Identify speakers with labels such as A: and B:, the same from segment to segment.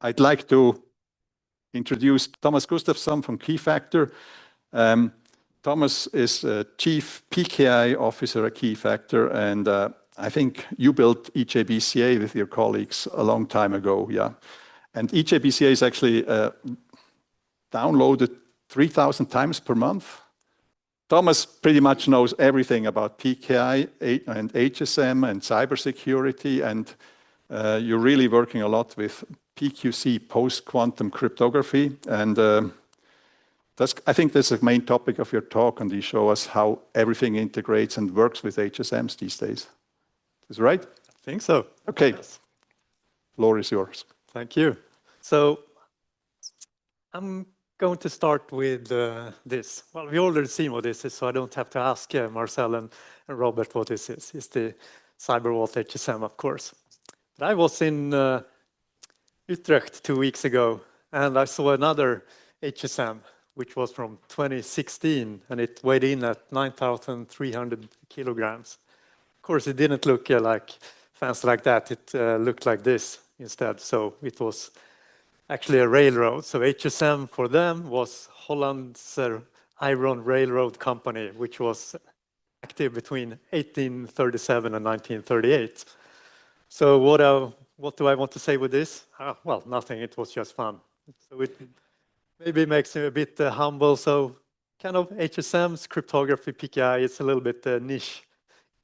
A: I'd like to introduce Tomas Gustavsson from Keyfactor. Thomas is Chief PKI Officer at Keyfactor, and I think you built EJBCA with your colleagues a long time ago, yeah. And EJBCA is actually downloaded 3,000 times per month. Thomas pretty much knows everything about PKI and HSM and cybersecurity, and you're really working a lot with PQC, Post-Quantum Cryptography, and I think that's the main topic of your talk, and you show us how everything integrates and works with HSMs these days. Is that right?
B: I think so.
A: Okay.
B: Yes.
A: Floor is yours.
B: Thank you. So I'm going to start with this. Well, we already seen what this is, so I don't have to ask Marcel and Robert what this is. It's the CyberVault HSM, of course. But I was in Utrecht 2 weeks ago, and I saw another HSM, which was from 2016, and it weighed in at 9,300 kilograms. Of course, it didn't look like fancy like that. It looked like this instead. So it was actually a railroad. So HSM for them was Holland's Iron Railroad Company, which was active between 1837 and 1938. So what do I want to say with this? Well, nothing. It was just fun. So it maybe makes me a bit humble. So kind of HSMs, cryptography, PKI, it's a little bit niche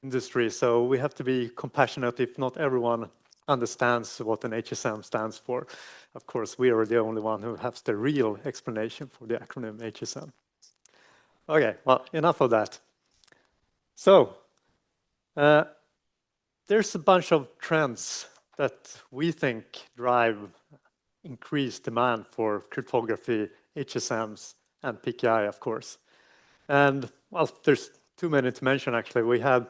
B: industry. So we have to be compassionate if not everyone understands what an HSM stands for. Of course, we are the only one who has the real explanation for the acronym HSM. Okay, well, enough of that. So there's a bunch of trends that we think drive increased demand for cryptography, HSMs, and PKI, of course. And, well, there's too many to mention, actually. We had,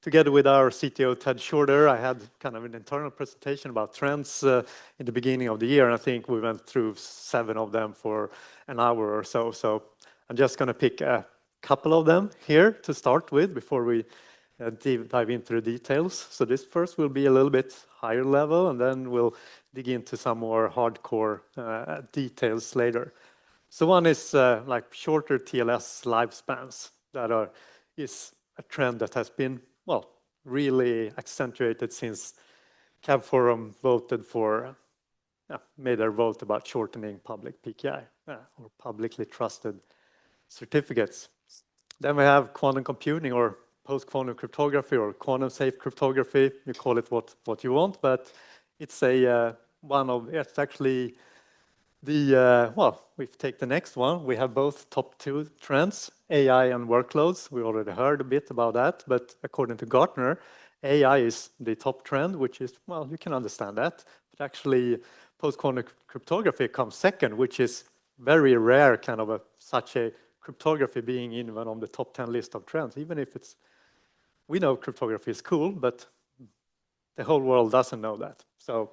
B: together with our CTO, Ted Shorter, I had kind of an internal presentation about trends in the beginning of the year, and I think we went through 7 of them for an hour or so. So I'm just going to pick a couple of them here to start with before we dive into the details. So this first will be a little bit higher level, and then we'll dig into some more hardcore details later. So one is like shorter TLS lifespans that is a trend that has been, well, really accentuated since CAB Forum voted for, made their vote about shortening public PKI or publicly trusted certificates. Then we have quantum computing or post-quantum cryptography or quantum safe cryptography. You call it what you want, but it's it's actually the, well, we take the next one. We have both top 2 trends, AI and workloads. We already heard a bit about that, but according to Gartner, AI is the top trend, which is, well, you can understand that. But actually, post-quantum cryptography comes second, which is very rare, kind of such a cryptography being even on the top 10 list of trends, even if it's, we know cryptography is cool, but the whole world doesn't know that. So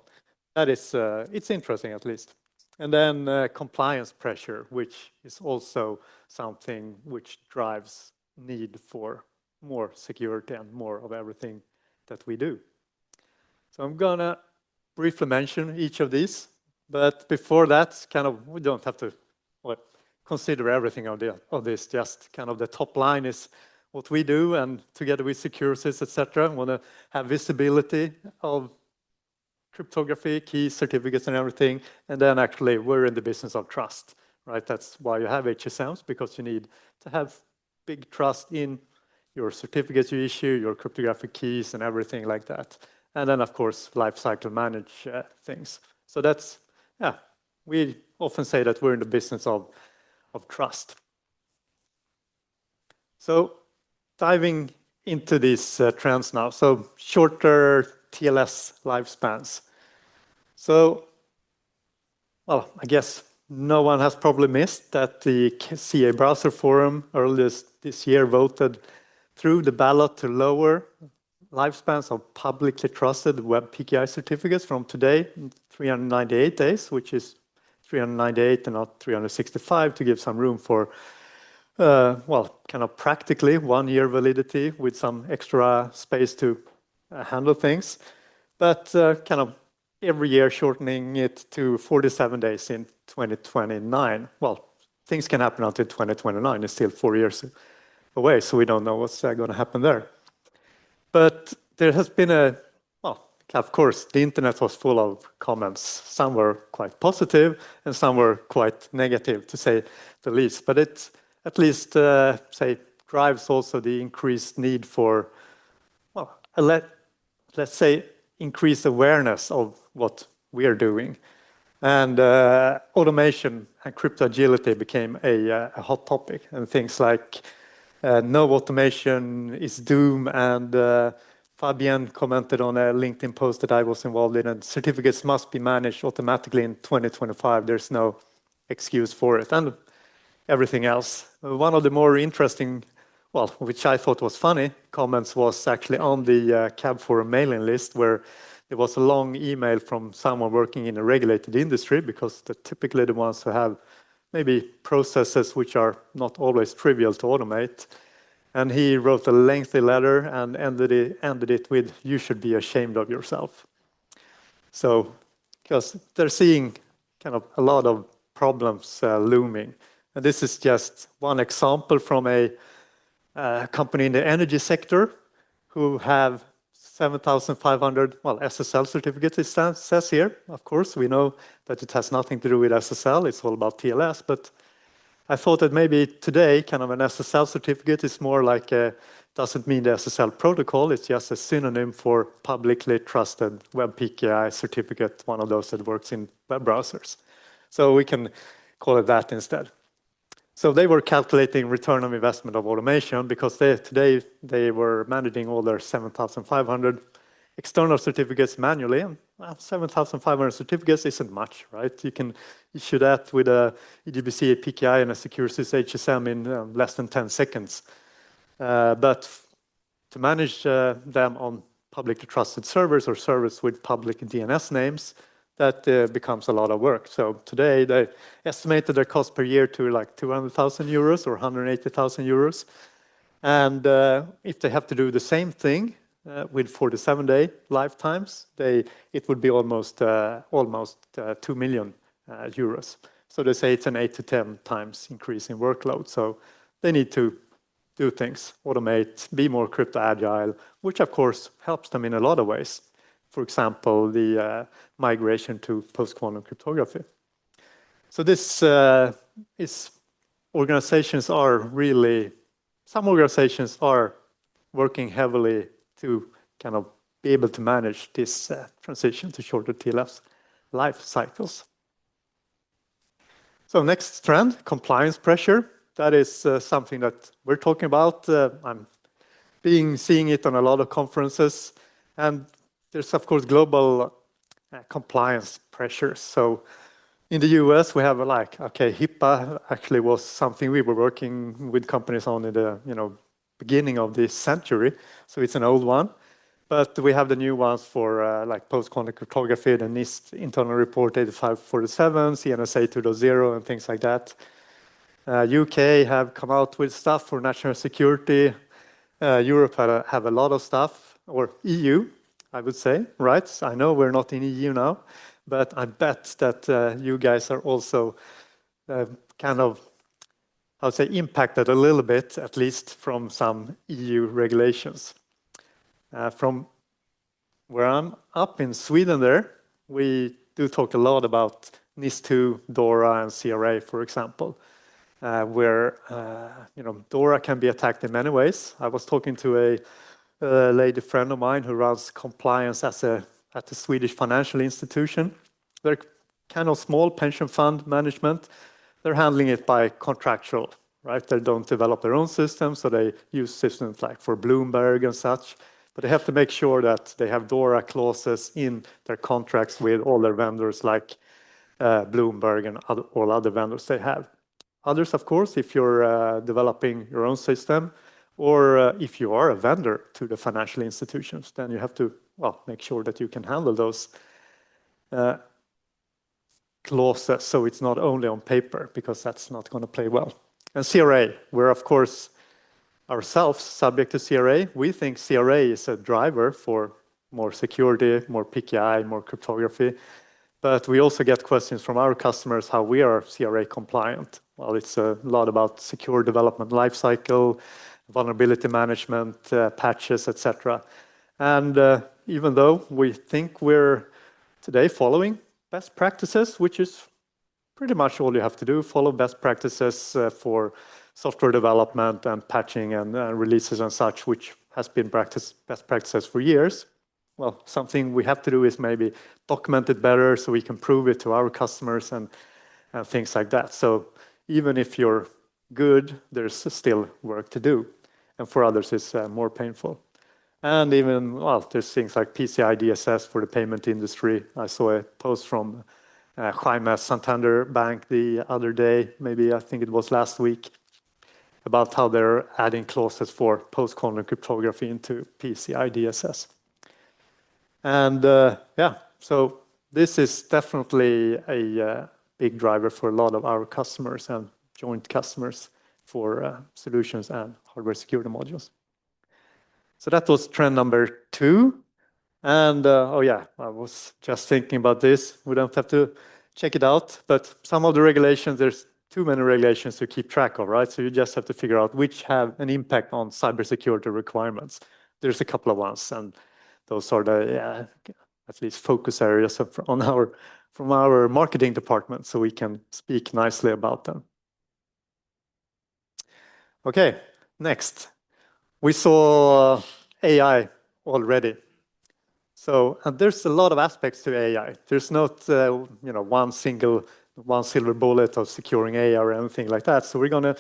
B: that is, it's interesting at least. And then compliance pressure, which is also something which drives need for more security and more of everything that we do. So I'm gonna briefly mention each of these, but before that, kind of, we don't have to consider everything of this, just kind of the top line is what we do, and together with Securosys, etc., want to have visibility of cryptography, keys, certificates, and everything. And then actually, we're in the business of trust, right? That's why you have HSMs, because you need to have big trust in your certificates you issue, your cryptographic keys, and everything like that. And then, of course, lifecycle manage things. So that's, we often say that we're in the business of trust. So diving into these trends now. So shorter TLS lifespans. So, well, I guess no one has probably missed that the CA Browser Forum earlier this year voted through the ballot to lower lifespans of publicly trusted web PKI certificates from today, 398 days, which is 398 and not 365, to give some room for, well, kind of practically 1 year validity with some extra space to handle things. But kind of every year shortening it to 47 days in 2029. Well, things can happen until 2029. It's still 4 years away, so we don't know what's going to happen there. But there has been well, of course, the internet was full of comments. Some were quite positive and some were quite negative, to say the least. But it at least, drives also the increased need for, well, let's say, increased awareness of what we are doing. And automation and crypto agility became a hot topic. And things like no automation is doom. And Fabian commented on a LinkedIn post that I was involved in, and certificates must be managed automatically in 2025. There's no excuse for it. And everything else. One of the more interesting, well, which I thought was funny, comments was actually on the CAB Forum mailing list, where there was a long email from someone working in a regulated industry, because they're typically the ones who have maybe processes which are not always trivial to automate. And he wrote a lengthy letter and ended it with, "You should be ashamed of yourself." So, because they're seeing kind of a lot of problems looming. And this is just one example from a company in the energy sector who have 7,500, well, SSL certificates, it says here. Of course, we know that it has nothing to do with SSL. It's all about TLS. But I thought that maybe today, kind of an SSL certificate is more like doesn't mean the SSL protocol. It's just a synonym for publicly trusted web PKI certificate, one of those that works in web browsers. So we can call it that instead. So they were calculating return on investment of automation, because today they were managing all their 7,500 external certificates manually. And 7,500 certificates isn't much, right? You can issue that with a EDBC, a PKI, and a Securosys HSM in less than 10 seconds. But to manage them on publicly trusted servers or servers with public DNS names, that becomes a lot of work. So today they estimated their cost per year to like 200,000 euros or 180,000 euros. And if they have to do the same thing with 47-day lifetimes, it would be almost 2 million euros. So they say it's an 8 to 10 times increase in workload. So they need to do things, automate, be more crypto agile, which of course helps them in a lot of ways. For example, the migration to post-quantum cryptography. So this is, organizations are really, some organizations are working heavily to kind of be able to manage this transition to shorter TLS life cycles. So next trend, compliance pressure. That is something that we're talking about. I'm seeing it on a lot of conferences. And there's, of course, global compliance pressures. So in the US, we have HIPAA actually was something we were working with companies on in the beginning of this century. So it's an old one. But we have the new ones for post-quantum cryptography, the NIST internal report 8547, CNSA 2.0, and things like that. UK have come out with stuff for national security. Europe have a lot of stuff, or EU, I would say, right? I know we're not in EU now, but I bet that you guys are also kind of, I would say, impacted a little bit, at least from some EU regulations. From where I'm up in Sweden there, we do talk a lot about NIS2, DORA, and CRA, for example, where DORA can be attacked in many ways. I was talking to a lady friend of mine who runs compliance at the Swedish financial institution. They're kind of small pension fund management. They're handling it by contractual, right? They don't develop their own systems, so they use systems like for Bloomberg and such. But they have to make sure that they have DORA clauses in their contracts with all their vendors, like Bloomberg and all other vendors they have. Others, of course, if you're developing your own system, or if you are a vendor to the financial institutions, then you have to, make sure that you can handle those clauses, so it's not only on paper, because that's not going to play well. And CRA, we're, of course, ourselves subject to CRA. We think CRA is a driver for more security, more PKI, more cryptography. But we also get questions from our customers how we are CRA compliant. Well, it's a lot about secure development lifecycle, vulnerability management, patches, etc. And even though we think we're today following best practices, which is pretty much all you have to do, follow best practices for software development and patching and releases and such, which has been best practices for years. Well, something we have to do is maybe document it better so we can prove it to our customers and things like that. So even if you're good, there's still work to do. And for others, it's more painful. And even, well, there's things like PCI DSS for the payment industry. I saw a post from Jaime Santander Bank the other day, maybe I think it was last week, about how they're adding clauses for post-quantum cryptography into PCI DSS. And yeah, so this is definitely a big driver for a lot of our customers and joint customers for solutions and hardware security modules. So that was trend number 2. And oh yeah, I was just thinking about this. We don't have to check it out, but some of the regulations, there's too many regulations to keep track of, right? So you just have to figure out which have an impact on cybersecurity requirements. There's a couple of ones, and those are the at least focus areas from our marketing department, so we can speak nicely about them. Okay, next. We saw AI already. So, and there's a lot of aspects to AI. There's not, one silver bullet of securing AI or anything like that. So we're going to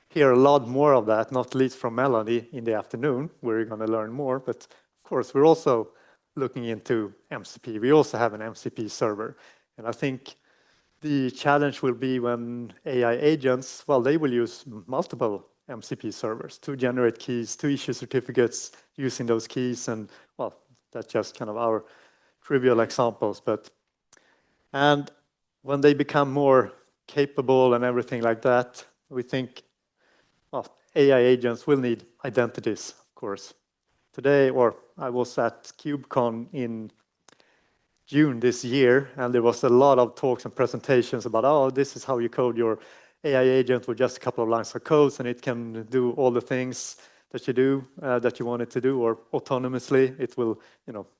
B: hear a lot more of that, not least from Melanie in the afternoon, where we're going to learn more. But of course, we're also looking into MCP. We also have an MCP server. And I think the challenge will be when AI agents, well, they will use multiple MCP servers to generate keys, to issue certificates using those keys. And well, that's just kind of our trivial examples. And when they become more capable and everything like that, we think, well, AI agents will need identities, of course. Today, or I was at KubeCon in June this year, and there was a lot of talks and presentations about, oh, this is how you code your AI agent with just a couple of lines of code, and it can do all the things that you do, that you want it to do, or autonomously, it will,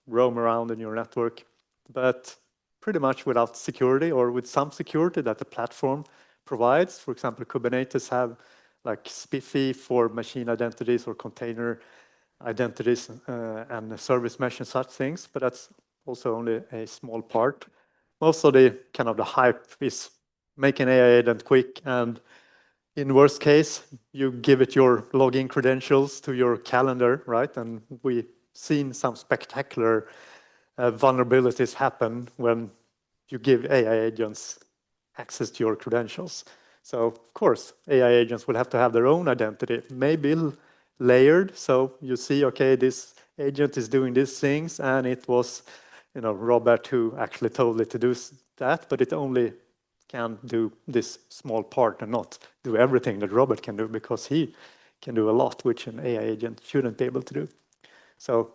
B: roam around in your network. But pretty much without security, or with some security that the platform provides. For example, Kubernetes have like SPIFFE for machine identities or container identities and service mesh and such things, but that's also only a small part. Most of the kind of the hype is make an AI agent quick, and in worst case, you give it your login credentials to your calendar, right? And we've seen some spectacular vulnerabilities happen when you give AI agents access to your credentials. So, of course, AI agents will have to have their own identity, maybe layered. So you see, okay, this agent is doing these things, and it was, Robert who actually told it to do that, but it only can do this small part and not do everything that Robert can do, because he can do a lot, which an AI agent shouldn't be able to do. So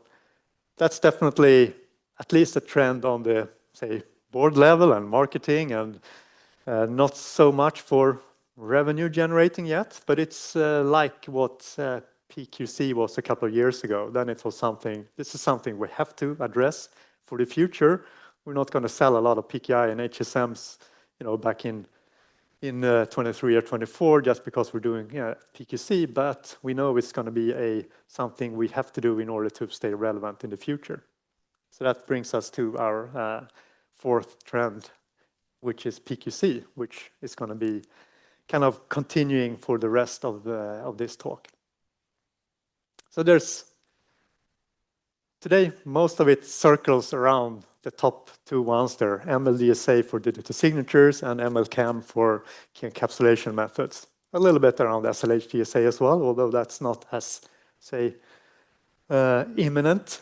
B: that's definitely at least a trend on the, say, board level and marketing, and not so much for revenue generating yet, but it's like what PQC was a couple of years ago. Then it was something, this is something we have to address for the future. We're not going to sell a lot of PKI and HSMs, back in 23 or 24 just because we're doing PQC, but we know it's going to be something we have to do in order to stay relevant in the future. So that brings us to our fourth trend, which is PQC, which is going to be kind of continuing for the rest of this talk. So today, most of it circles around the top two ones there, MLDSA for digital signatures and MLCAM for key encapsulation methods. A little bit around SLHDSA as well, although that's not as, say, imminent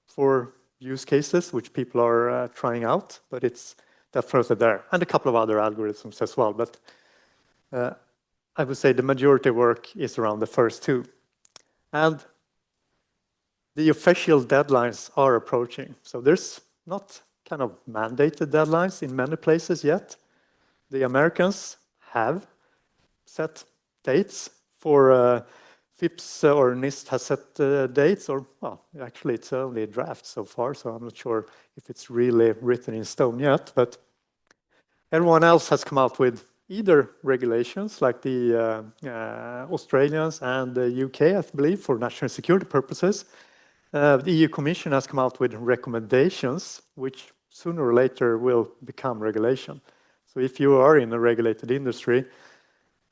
B: for use cases, which people are trying out, but it's definitely there. And a couple of other algorithms as well. But I would say the majority work is around the first two. And the official deadlines are approaching. So there's not kind of mandated deadlines in many places yet. The Americans have set dates for FIPS or NIST has set dates, or well, actually it's only a draft so far, so I'm not sure if it's really written in stone yet, but everyone else has come out with either regulations like the Australians and the UK, I believe, for national security purposes. The EU Commission has come out with recommendations, which sooner or later will become regulation. So if you are in a regulated industry,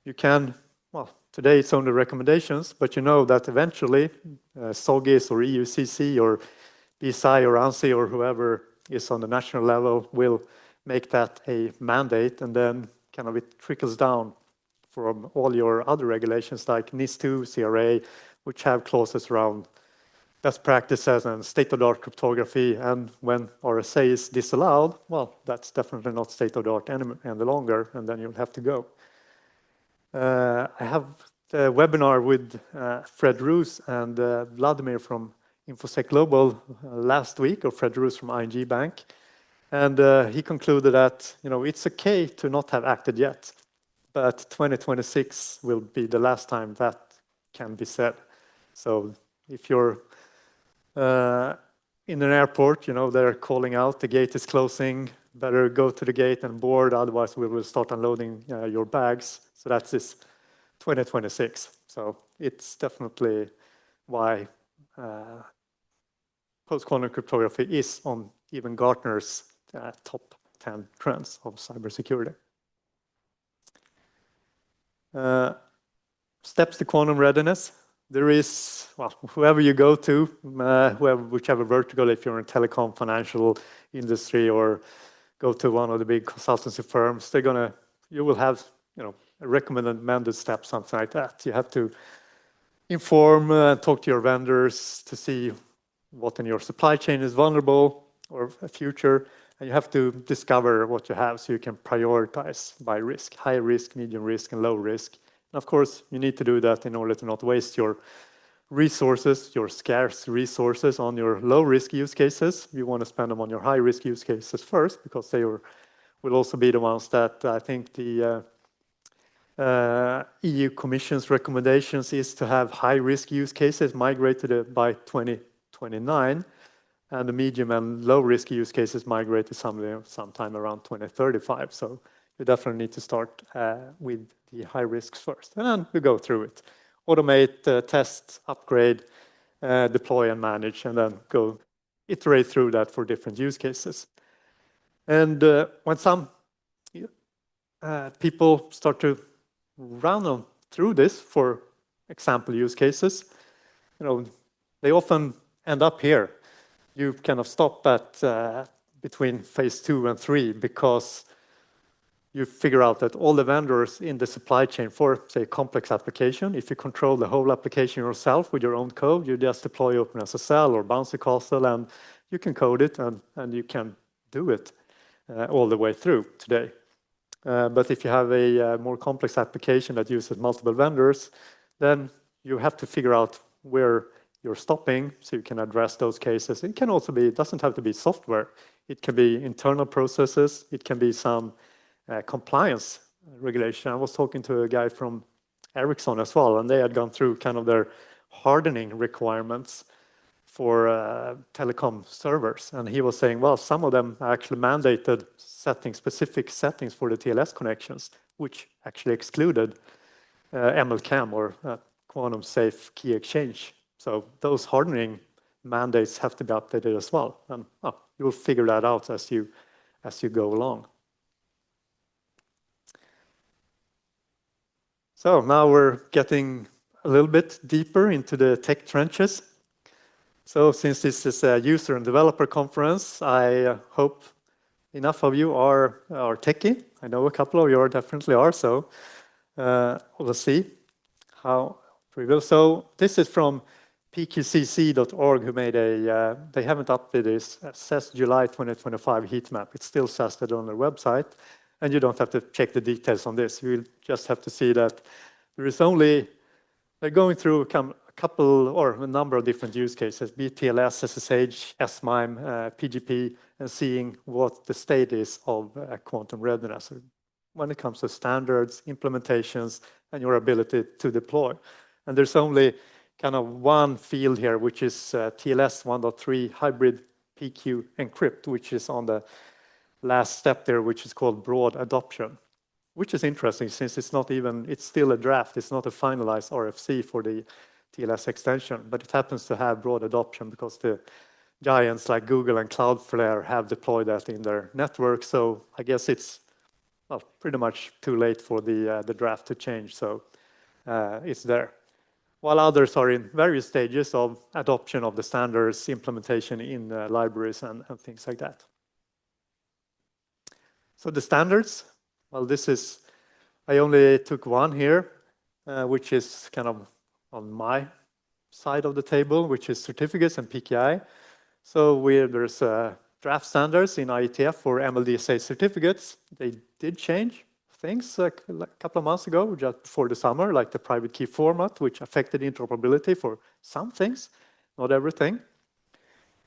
B: you can, well, today it's only recommendations, but you know that eventually SOGIS or EUCC or BSI or ANSI or whoever is on the national level will make that a mandate, and then kind of it trickles down from all your other regulations like NIS2, CRA, which have clauses around best practices and state-of-the-art cryptography. And when RSA is disallowed, well, that's definitely not state-of-the-art any longer, and then you'll have to go. I have a webinar with Fred Roos and Vladimir from InfoSec Global last week, or Fred Roos from ING Bank. And he concluded that, you know, it's okay to not have acted yet, but 2026 will be the last time that can be said. So if you're in an airport, you know, they're calling out, the gate is closing, better go to the gate and board, otherwise we will start unloading your bags. So that's this 2026. So it's definitely why post-quantum cryptography is on even Gartner's top 10 trends of cybersecurity. Steps to quantum readiness. There is, well, whoever you go to, whichever vertical, if you're in telecom, financial industry, or go to one of the big consultancy firms, you will have, you know, a recommended step, something like that. You have to inform, talk to your vendors to see what in your supply chain is vulnerable or a future, and you have to discover what you have so you can prioritize by risk, high risk, medium risk, and low risk. And of course, you need to do that in order to not waste your resources, your scarce resources on your low-risk use cases. You want to spend them on your high-risk use cases first, because they will also be the ones that I think the EU Commission's recommendations is to have high-risk use cases migrated by 2029, and the medium and low-risk use cases migrated sometime around 2035. So you definitely need to start with the high risks first, and then we go through it. Automate, test, upgrade, deploy and manage, and then go iterate through that for different use cases. And when some people start to run through this for example use cases, you know, they often end up here. You kind of stop at between phase 2 and 3, because you figure out that all the vendors in the supply chain for, say, a complex application, if you control the whole application yourself with your own code, you just deploy OpenSSL or Bouncy Castle, and you can code it, and you can do it all the way through today. But if you have a more complex application that uses multiple vendors, then you have to figure out where you're stopping so you can address those cases. It can also be, it doesn't have to be software. It can be internal processes. It can be some compliance regulation. I was talking to a guy from Ericsson as well, and they had gone through kind of their hardening requirements for telecom servers. And he was saying, well, some of them actually mandated specific settings for the TLS connections, which actually excluded MLCAM, or quantum safe key exchange. So those hardening mandates have to be updated as well. And you will figure that out as you go along. So now we're getting a little bit deeper into the tech trenches. So since this is a user and developer conference, I hope enough of you are techie. I know a couple of you definitely are, so we'll see how we will. So this is from PQCC.org, who made they haven't updated this, says July 2025 heat map. It still says that on their website. And you don't have to check the details on this. You just have to see that there is only, they're going through a couple or a number of different use cases, be it TLS, SSH, SMIME, PGP, and seeing what the state is of quantum readiness when it comes to standards, implementations, and your ability to deploy. And there's only kind of one field here, which is TLS 1.3 hybrid PQ encrypt, which is on the last step there, which is called broad adoption, which is interesting since it's not even, it's still a draft. It's not a finalized RFC for the TLS extension, but it happens to have broad adoption because the giants like Google and Cloudflare have deployed that in their network. So I guess it's well, pretty much too late for the draft to change. So it's there. While others are in various stages of adoption of the standards, implementation in libraries and things like that. So the standards, well, this is, I only took one here, which is kind of on my side of the table, which is certificates and PKI. So there's draft standards in IETF for MLDSA certificates. They did change things a couple of months ago, just before the summer, like the private key format, which affected interoperability for some things, not everything.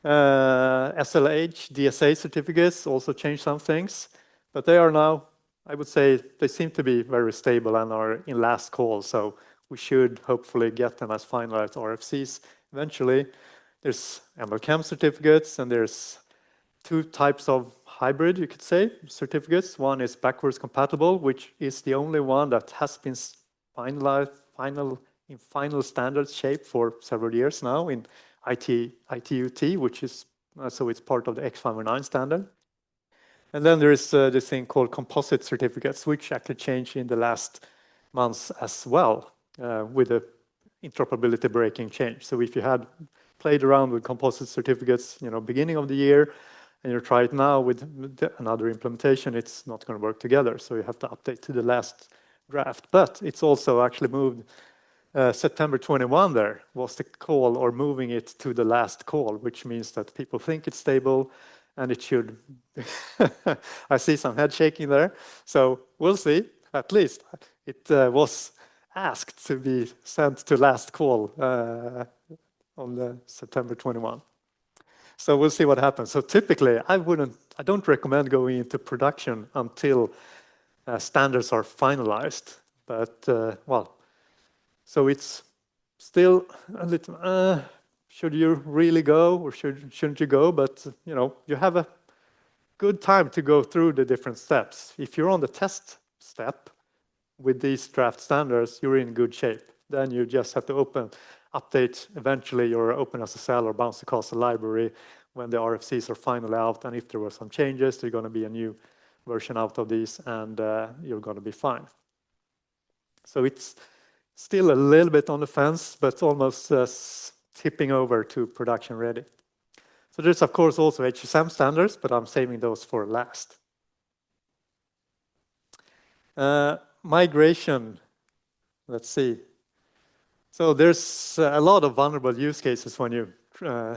B: SLH, DSA certificates also changed some things, but they are now, I would say, they seem to be very stable and are in last call, so we should hopefully get them as finalized RFCs eventually. There's MLCAM certificates, and there's two types of hybrid, you could say, certificates. One is backwards compatible, which is the only one that has been finalized in final standard shape for several years now in ITUT, which is, so it's part of the X509 standard. And then there is this thing called composite certificates, which actually changed in the last months as well with the interoperability breaking change. So if you had played around with composite certificates, beginning of the year, and you try it now with another implementation, it's not going to work together. So you have to update to the last draft. But it's also actually moved September 21 there was the call, or moving it to the last call, which means that people think it's stable and it should. I see some head shaking there. So we'll see. At least it was asked to be sent to last call on the September 21. So we'll see what happens. So typically, I don't recommend going into production until standards are finalized. But well, so it's still a little. Should you really go, or shouldn't you go? But you have a good time to go through the different steps. If you're on the test step with these draft standards, you're in good shape. Then you just have to update eventually your OpenSSL or bounce across the library when the RFCs are finally out. And if there were some changes, there's going to be a new version out of these, and you're going to be fine. So it's still a little bit on the fence, but almost tipping over to production ready. So there's, of course, also HSM standards, but I'm saving those for last. Migration, let's see. So there's a lot of vulnerable use cases when you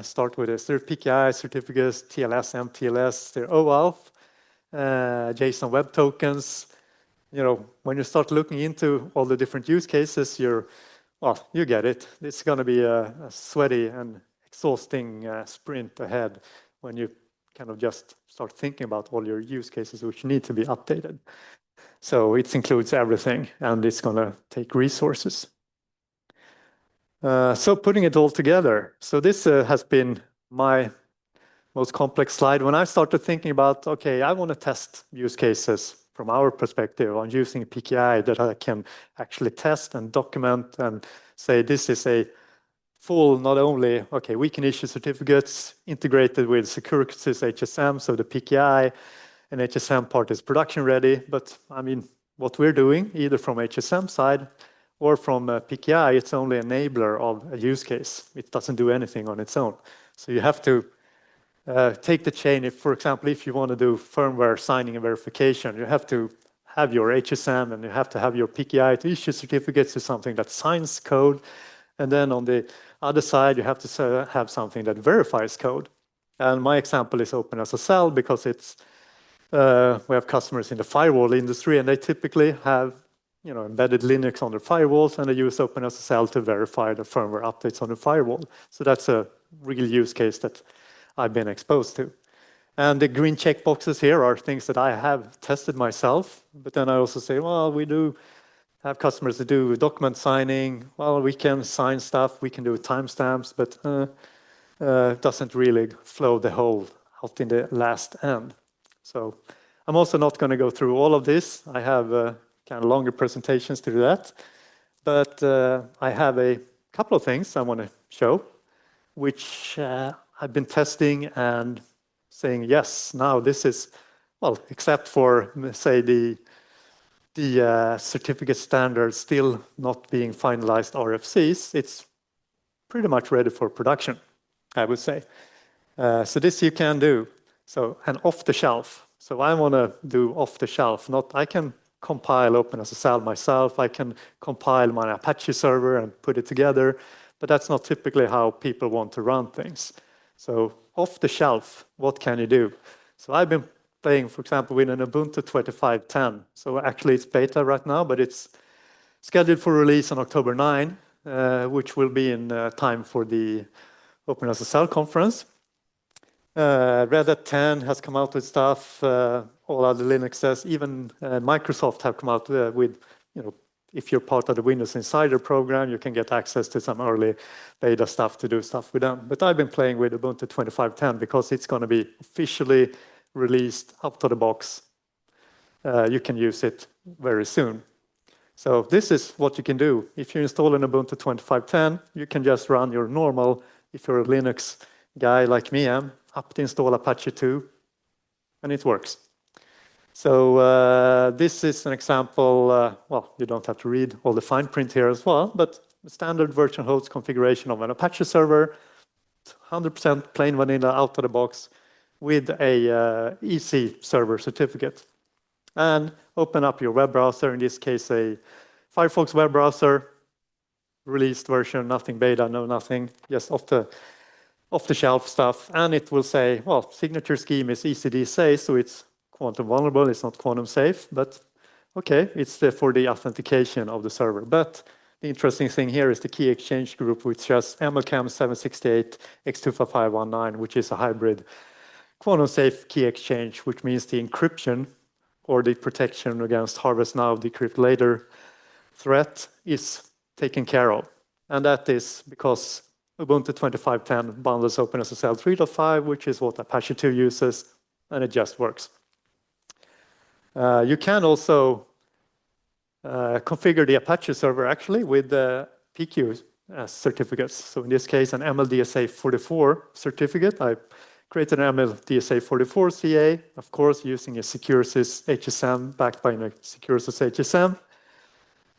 B: start with this. There are PKI certificates, TLS, MTLS, there are OAuth, JSON Web Tokens. When you start looking into all the different use cases, you get it. It's going to be a sweaty and exhausting sprint ahead when you kind of just start thinking about all your use cases which need to be updated. So it includes everything, and it's going to take resources. So putting it all together. So this has been my most complex slide. When I started thinking about, okay, I want to test use cases from our perspective on using a PKI that I can actually test and document and say this is a full, not only, okay, we can issue certificates integrated with Securosys HSM, so the PKI and HSM part is production ready. But I mean, what we're doing, either from HSM side or from PKI, it's only an enabler of a use case. It doesn't do anything on its own. So you have to take the chain. If, for example, if you want to do firmware signing and verification, you have to have your HSM and you have to have your PKI to issue certificates to something that signs code. And then on the other side, you have to have something that verifies code. And my example is OpenSSL because it's we have customers in the firewall industry, and they typically have embedded Linux on their firewalls, and they use OpenSSL to verify the firmware updates on the firewall. So that's a real use case that I've been exposed to. And the green checkboxes here are things that I have tested myself, but then I also say, well, we do have customers that do document signing. Well, we can sign stuff, we can do timestamps, but doesn't really flow the whole out in the last end. So I'm also not going to go through all of this. I have kind of longer presentations to do that. But I have a couple of things I want to show, which I've been testing and saying, yes, now this is, well, except for, say, the certificate standard still not being finalized RFCs, it's pretty much ready for production, I would say. So this you can do. So, and off the shelf. So I want to do off the shelf, not, I can compile OpenSSL myself, I can compile my Apache server and put it together, but that's not typically how people want to run things. So off the shelf, what can you do? So I've been playing, for example, with an Ubuntu 25.10. So actually it's beta right now, but it's scheduled for release on October 9, which will be in time for the OpenSSL conference. Red Hat 10 has come out with stuff, all other Linuxes, even Microsoft have come out with, if you're part of the Windows Insider program, you can get access to some early beta stuff to do stuff with them. But I've been playing with Ubuntu 25.10 because it's going to be officially released out of the box. You can use it very soon. So this is what you can do. If you install an Ubuntu 25.10, you can just run your normal, if you're a Linux guy like me am, apt install Apache 2, and it works. So this is an example, well, you don't have to read all the fine print here as well, but the standard virtual host configuration of an Apache server, 100% plain vanilla out of the box with a EC server certificate. And open up your web browser, in this case a Firefox web browser, released version, nothing beta, no nothing, just off the shelf stuff, and it will say, well, signature scheme is ECDSA, so it's quantum vulnerable, it's not quantum safe, but okay, it's for the authentication of the server. But the interesting thing here is the key exchange group, which has MLCAM 768 X25519, which is a hybrid quantum safe key exchange, which means the encryption or the protection against harvest now, decrypt later threat is taken care of. And that is because Ubuntu 25.10 bundles OpenSSL 3.5, which is what Apache 2 uses, and it just works. You can also configure the Apache server actually with the PQ certificates. So in this case, an MLDSA 44 certificate. I created an MLDSA 44 CA, of course, using a Securosys HSM backed by a Securosys HSM.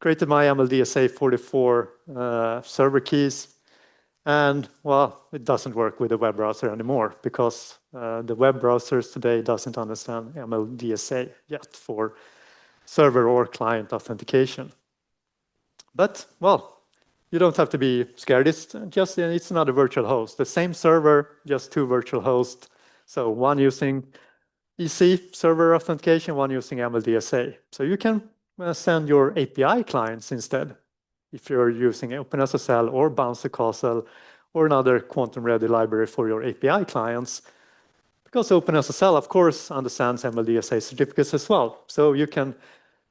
B: Created my MLDSA 44 server keys. And, well, it doesn't work with the web browser anymore because the web browsers today doesn't understand MLDSA yet for server or client authentication. But, well, you don't have to be scared. It's another virtual host. The same server, just two virtual hosts. So one using EC server authentication, one using MLDSA. So you can send your API clients instead. If you're using OpenSSL or Bouncer Castle or another quantum-ready library for your API clients, because OpenSSL, of course, understands MLDSA certificates as well. So you can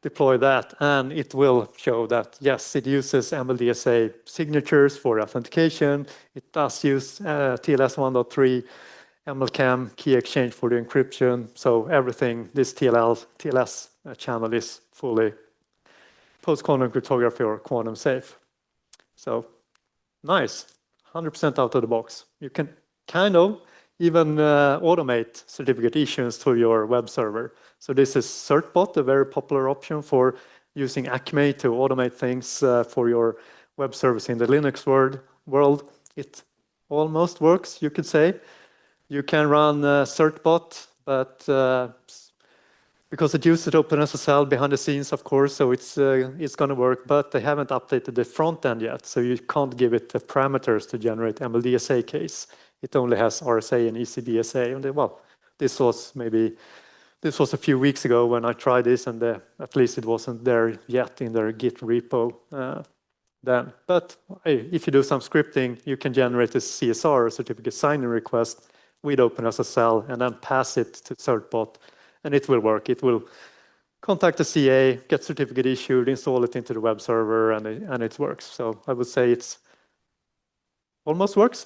B: deploy that, and it will show that, yes, it uses MLDSA signatures for authentication. It does use TLS 1.3, MLCAM key exchange for the encryption. So everything, this TLS channel is fully post-quantum cryptography or quantum safe. So nice, 100% out of the box. You can kind of even automate certificate issuance to your web server. So this is CertBot, a very popular option for using Acme to automate things for your web service in the Linux world. It almost works, you could say. You can run CertBot, but because it uses OpenSSL behind the scenes, of course, so it's going to work, but they haven't updated the front end yet, so you can't give it the parameters to generate MLDSA case. It only has RSA and ECDSA, and well, this was maybe this was a few weeks ago when I tried this, and at least it wasn't there yet in their Git repo then. But hey, if you do some scripting, you can generate a CSR, a certificate signing request, with OpenSSL, and then pass it to Certbot, and it will work. It will contact the CA, get certificate issued, install it into the web server, and it works. So I would say it's almost works.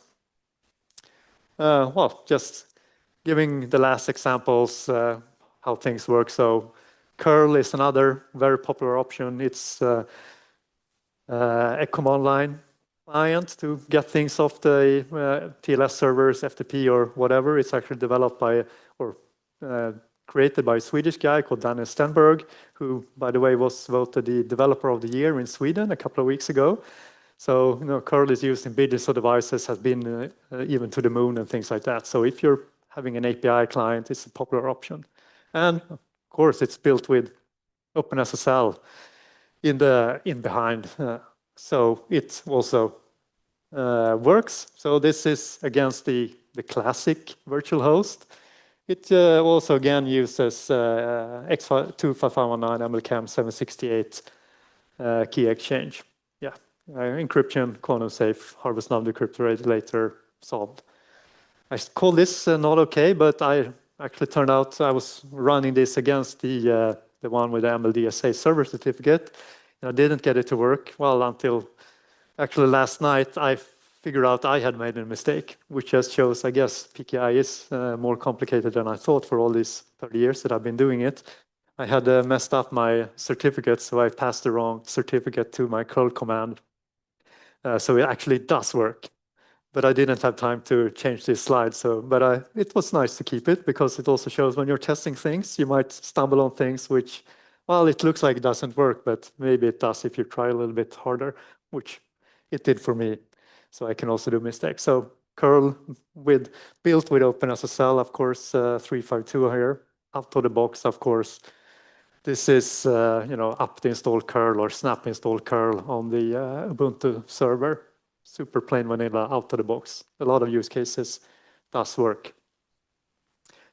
B: Well, just giving the last examples how things work. So curl is another very popular option. It's a command line client to get things off the TLS servers, FTP or whatever. It's actually developed by or created by a Swedish guy called Daniel Stenberg, who, by the way, was voted the Developer of the Year in Sweden a couple of weeks ago. So, curl is used in billions of devices, has been even to the moon and things like that. So if you're having an API client, it's a popular option. And of course, it's built with OpenSSL in behind. So it also works. So this is against the classic virtual host. It also again uses X25519 MLCAM 768 key exchange. Yeah, encryption, quantum safe, harvest non decrypted later solved. I call this not okay, but I actually turned out I was running this against the one with the MLDSA server certificate, and I didn't get it to work. Well, until actually last night, I figured out I had made a mistake, which just shows, I guess, PKI is more complicated than I thought for all these 30 years that I've been doing it. I had messed up my certificate, so I passed the wrong certificate to my curl command. So it actually does work. But I didn't have time to change this slide. But it was nice to keep it because it also shows when you're testing things, you might stumble on things which, well, it looks like it doesn't work, but maybe it does if you try a little bit harder, which it did for me. So I can also do mistakes. So curl built with OpenSSL, of course, 352 here, out of the box, of course. This is, apt install curl or snap install curl on the Ubuntu server. Super plain vanilla out of the box. A lot of use cases does work.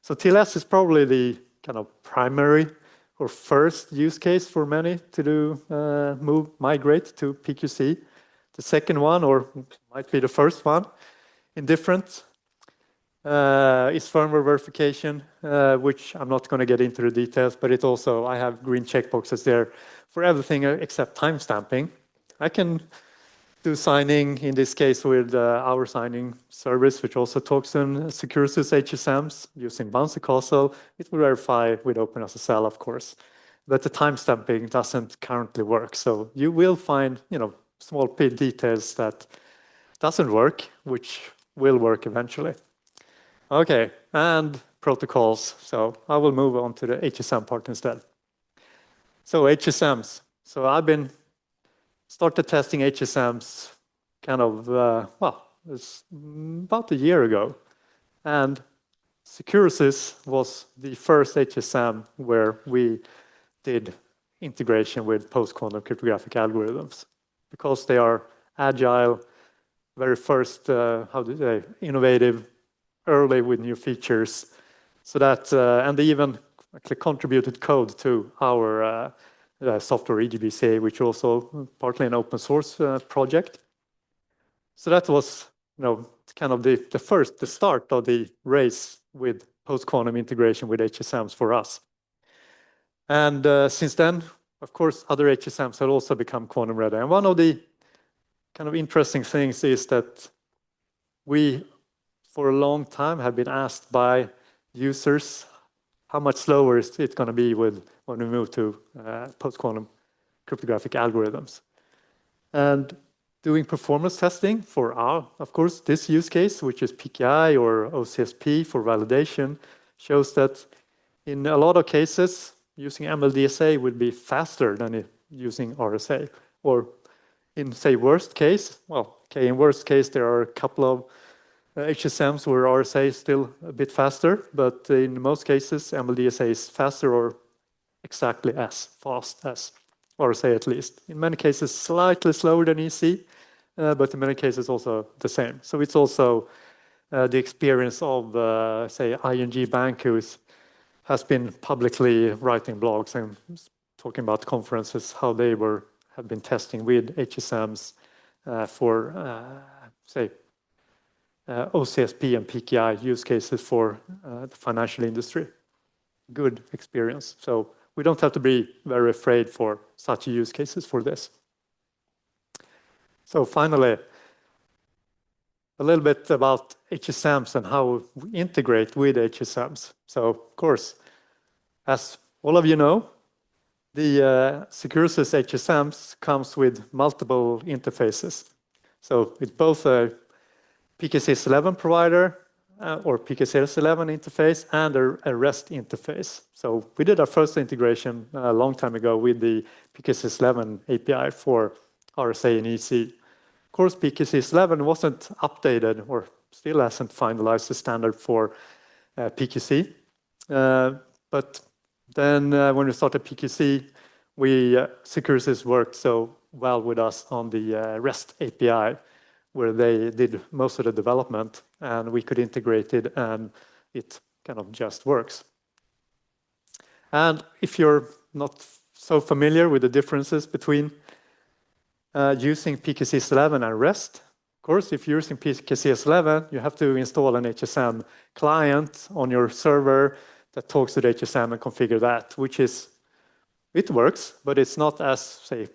B: So TLS is probably the kind of primary or first use case for many to do migrate to PQC. The second one, or might be the first one, indifferent, is firmware verification, which I'm not going to get into the details, but it also, I have green checkboxes there for everything except timestamping. I can do signing, in this case with our signing service, which also talks in Securosys HSMs using bouncy castle. It will verify with OpenSSL, of course, but the timestamping doesn't currently work. So you will find, small details that doesn't work, which will work eventually. Okay, and protocols. So I will move on to the HSM part instead. So HSMs. So I've started testing HSMs kind of, it's about a year ago. And Securosys was the first HSM where we did integration with post-quantum cryptographic algorithms because they are agile, very first, innovative, early with new features. So that, and they even actually contributed code to our software EGBCA, which also partly an open source project. So that was, kind of the start of the race with post-quantum integration with HSMs for us. And since then, of course, other HSMs have also become quantum ready. And one of the kind of interesting things is that we, for a long time, have been asked by users how much slower is it going to be when we move to post-quantum cryptographic algorithms. And doing performance testing for of course, this use case, which is PKI or OCSP for validation, shows that in a lot of cases, using MLDSA would be faster than using RSA. Or in, say, worst case, in worst case, there are a couple of HSMs where RSA is still a bit faster, but in most cases, MLDSA is faster or exactly as fast as RSA at least. In many cases, slightly slower than EC, but in many cases also the same. So it's also the experience of, say, ING Bank, who has been publicly writing blogs and talking about conferences, how they have been testing with HSMs for, say, OCSP and PKI use cases for the financial industry. Good experience. So we don't have to be very afraid for such use cases for this. So finally, a little bit about HSMs and how we integrate with HSMs. So of course, as all of you know, the Securosys HSMs comes with multiple interfaces. So it's both a PKC11 provider or PKC11 interface and a REST interface. So we did our first integration a long time ago with the PKC11 API for RSA and EC. Of course, PKC11 wasn't updated or still hasn't finalized the standard for PQC. But then when we started PQC, Securosys worked so well with us on the REST API, where they did most of the development, and we could integrate it, and it kind of just works. And if you're not so familiar with the differences between using PKC11 and REST, of course, if you're using PKC11, you have to install an HSM client on your server that talks to the HSM and configure that, it works, but it's not as, say,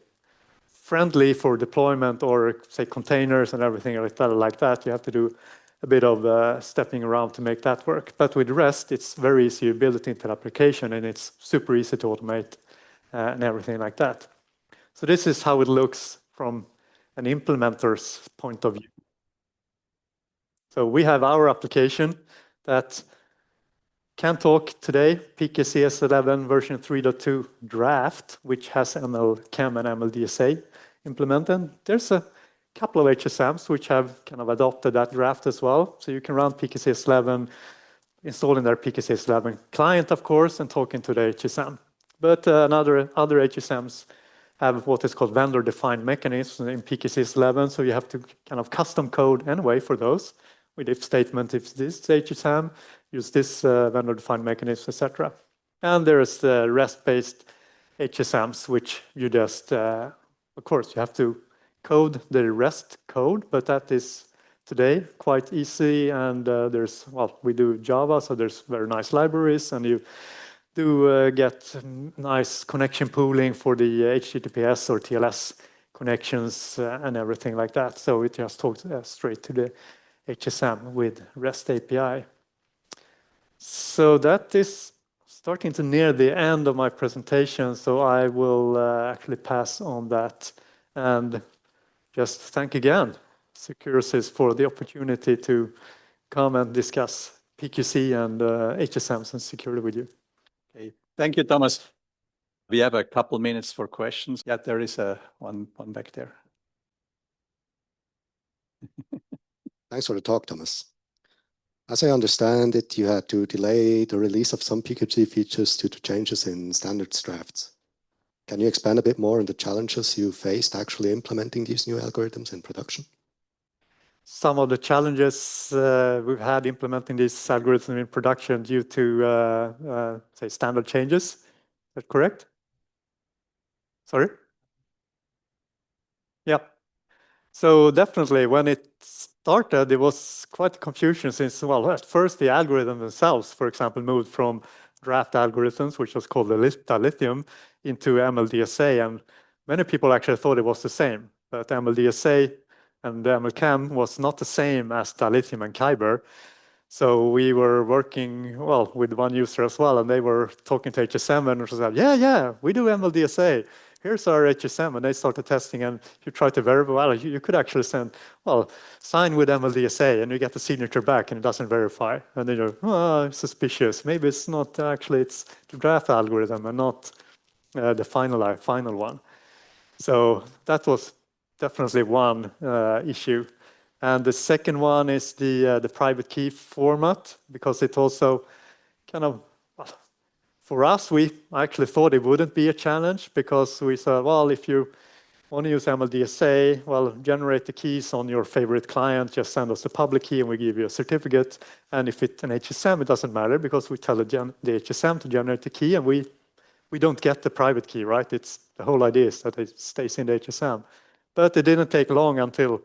B: friendly for deployment or, say, containers and everything like that. You have to do a bit of stepping around to make that work. But with REST, it's very easy. You build it into the application, and it's super easy to automate and everything like that. So this is how it looks from an implementer's point of view. So we have our application that can talk today, PKCS11 version 3.2 draft, which has ML-Chem and ML-DSA implemented. There's a couple of HSMs which have kind of adopted that draft as well. So you can run PKCS11, installing their PKCS11 client, of course, and talking to the HSM. But other HSMs have what is called vendor-defined mechanisms in PKCS11, so you have to kind of custom code anyway for those, with if statement, if this HSM, use this vendor-defined mechanism, etc. And there is the REST-based HSMs, which you just, of course, you have to code the REST code, but that is today quite easy. And there's, well, we do Java, so there's very nice libraries, and you do get nice connection pooling for the HTTPS or TLS connections and everything like that. So it just talks straight to the HSM with REST API. So that is starting to near the end of my presentation, so I will actually pass on that and just thank again Securosys for the opportunity to come and discuss PQC and HSMs and security with you.
A: Okay. Thank you, Thomas. We have a couple minutes for questions. Yeah, there is one back there.
C: Thanks for the talk, Thomas. As I understand it, you had to delay the release of some PQC features due to changes in standards drafts. Can you expand a bit more on the challenges you faced actually implementing these new algorithms in production?
B: Some of the challenges we've had implementing these algorithms in production due to, say, standard changes. Is that correct? Sorry? Yeah. So definitely when it started, there was quite a confusion since, well, at first the algorithms themselves, for example, moved from draft algorithms, which was called the lithium, into ML-DSA, and many people actually thought it was the same, but ML-DSA and ML-Chem was not the same as dilithium and Kyber. So we were working, well, with one user as well, and they were talking to HSM and said, yeah, we do ML-DSA. Here's our HSM, and they started testing, and you try to verify, well, you could actually sign with ML-DSA, and you get the signature back, and it doesn't verify. And then you're, suspicious. Maybe it's not actually, it's the draft algorithm and not the final one. So that was definitely one issue. And the second one is the private key format, because it also kind of, for us, we actually thought it wouldn't be a challenge, because we said, well, if you want to use MLDSA, well, generate the keys on your favorite client, just send us the public key and we give you a certificate. And if it's an HSM, it doesn't matter because we tell the HSM to generate the key and we don't get the private key, right? It's the whole idea is that it stays in the HSM. But it didn't take long until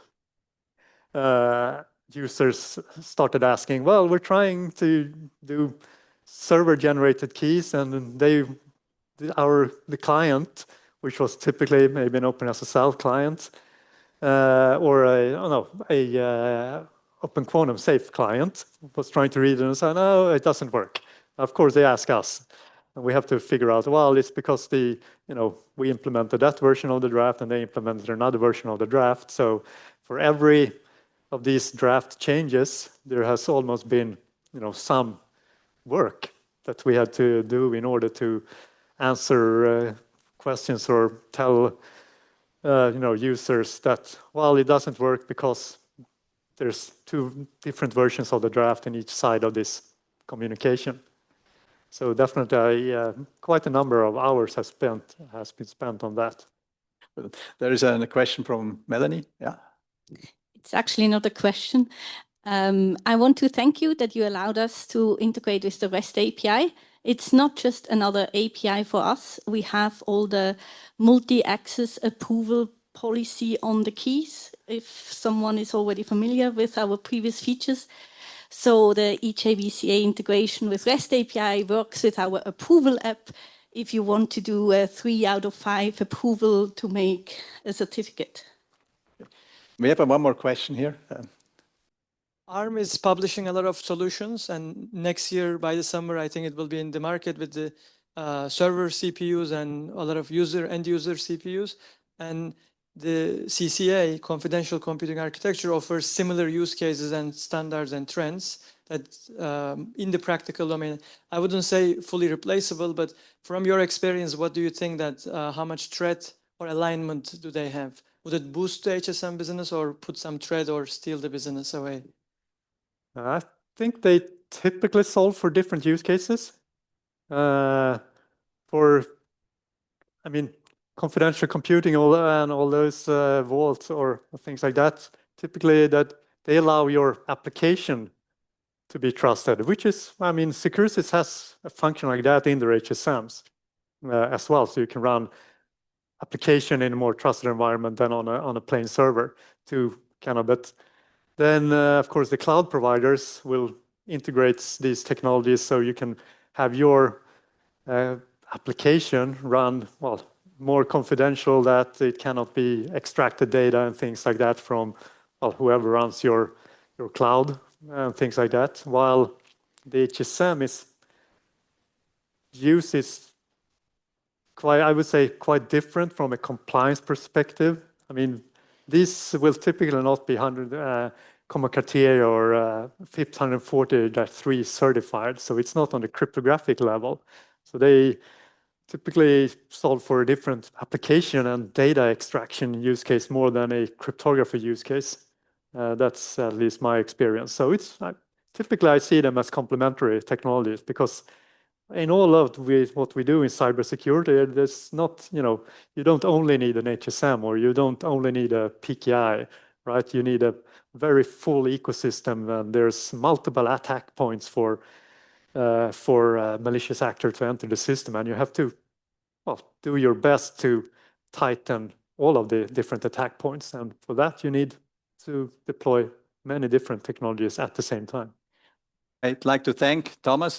B: users started asking, well, we're trying to do server-generated keys and the client, which was typically maybe an OpenSSL client or a Open Quantum safe client, was trying to read it and say, no, it doesn't work. Of course, they ask us. And we have to figure out, well, it's because we implemented that version of the draft and they implemented another version of the draft. So for every of these draft changes, there has almost been, some work that we had to do in order to answer questions or tell, users that, well, it doesn't work because there's two different versions of the draft in each side of this communication. So definitely, quite a number of hours has been spent on that.
A: There is a question from Melanie. Yeah.
D: It's actually not a question. I want to thank you that you allowed us to integrate with the REST API. It's not just another API for us. We have all the multi-access approval policy on the keys, if someone is already familiar with our previous features. So the HABCA integration with REST API works with our approval app if you want to do a 3 out of 5 approval to make a certificate.
E: We have one more question here.
F: ARM is publishing a lot of solutions, and next year by the summer, I think it will be in the market with the server CPUs and a lot of end user CPUs. And the CCA, Confidential Computing Architecture, offers similar use cases and standards and trends that in the practical domain, I wouldn't say fully replaceable, but from your experience, what do you think that how much threat or alignment do they have? Would it boost the HSM business or put some threat or steal the business away?
B: I think they typically solve for different use cases. Confidential computing and all those vaults or things like that, typically that they allow your application to be trusted, which is, Securosys has a function like that in their HSMs as well. So you can run application in a more trusted environment than on a plain server but then, of course, the cloud providers will integrate these technologies so you can have your application run, more confidential, that it cannot be extracted data and things like that from whoever runs your cloud and things like that. While the HSM is quite different from a compliance perspective. This will typically not be 100 Common Criteria or FIPS 140-3 certified, so it's not on the cryptographic level. So they typically solve for a different application and data extraction use case more than a cryptography use case. That's at least my experience. So typically I see them as complementary technologies because in all of what we do in cybersecurity, there's not, you don't only need an HSM or you don't only need a PKI, right? You need a very full ecosystem, and there's multiple attack points for a malicious actor to enter the system, and you have to, do your best to tighten all of the different attack points, and for that you need to deploy many different technologies at the same time.
A: I'd like to thank Thomas